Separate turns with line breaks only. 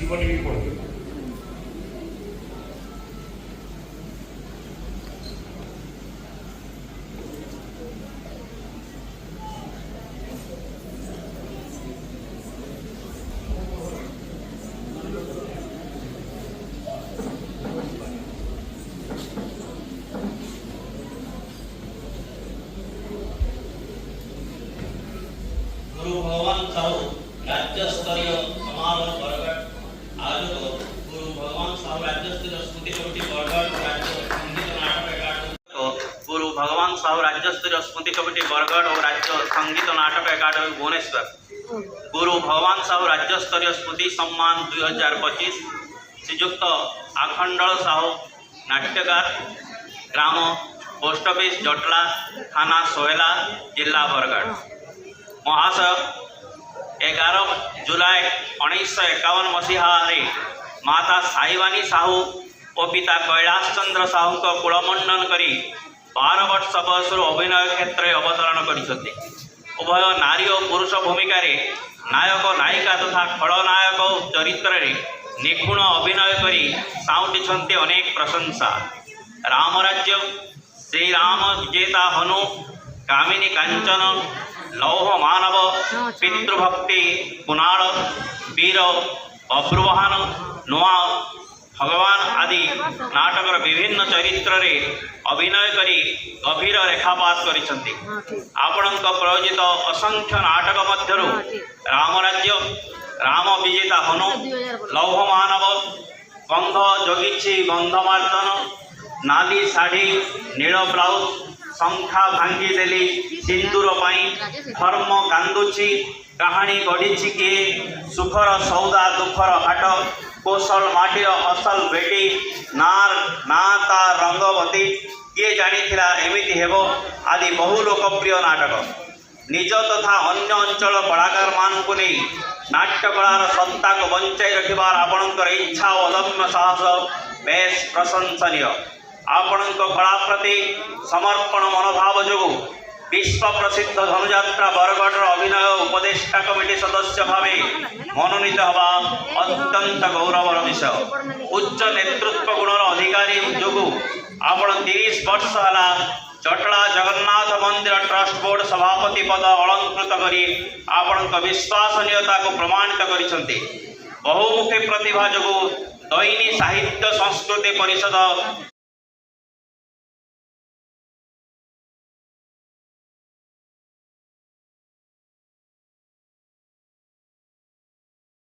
जीवन भी पड़े।
गुरु भगवान साहू राज्य स्तरीय समारोह बरगढ़ आयोजक गुरु भगवान साहू राज्य स्तरीय स्मृति कमिटी बरगढ़ राज्य संगीत नाटक एकाडेमी गुरु भगवान साहू राज्य स्तरीय स्मृति कमिटी बरगढ़ और राज्य संगीत नाटक एकाडेमी भुवनेश्वर गुरु भगवान साहू राज्य स्तरीय स्मृति सम्मान 2025 श्रीयुक्त आखंडल साहू नाट्यकार ग्राम पोस्ट ऑफिस जटला थाना सोहेला जिला बरगढ़ महाशय 11 जुलाई 1951 मसीहा माता साईवानी साहू और पिता कैलाश चंद्र साहू को कुलमंडन करी 12 वर्ष बयस अभिनय क्षेत्र में अवतरण कर उभय नारी और पुरुष भूमिका नायक नायिका तथा खलनायक चरित्र निपुण अभिनय करी साउंटी अनेक प्रशंसा रामराज्य श्रीराम विजेता हनु कामिनी कांचन लौह मानव पितृभक्ति कुणाल वीर अब्रुवाहन नुआ भगवान आदि नाटकर विभिन्न चरित्र रे अभिनय करी गभीर रेखापात करिसंती। आपणक प्रयोजित असंख्य नाटक मध्यरु रामराज्य राम विजेता हनु लौह मानव गंध जोगिछि गंधमार्दन नाली शाढ़ी नील ब्लाउज शंखा भांगी देली सिंदूर पाई धर्म कांदुची कहानी गढ़ी किए सुखर सौदा दुखर हाट कौशल माटीर असल बेटी नार नाता रंगवती किए जानी एमिति हेबो आदि बहु लोकप्रिय नाटक निज तथा अन्य अंचल कलाकार मानकु नहीं नाट्यकलार सत्ता को बंचाई रखिबार आपणकर इच्छा और अदम्य साहस बेस प्रशंसनीय। आपणक कला प्रति समर्पण मनोभाव जो विश्व प्रसिद्ध धनुयात्रा बरगढ़ अभिनय उपदेष्टा कमिटी सदस्य भावे मनोनीत हवा अत्यंत गौरवर विषय। उच्च नेतृत्व गुणर अधिकारी जो आपण 30 वर्ष है जटला जगन्नाथ मंदिर ट्रस्ट बोर्ड सभापति पद अलंकृत करी आपण विश्वसनीयता को प्रमाणित करिसंती। बहुमुखी प्रतिभा जो दैनी साहित्य संस्कृति परिषद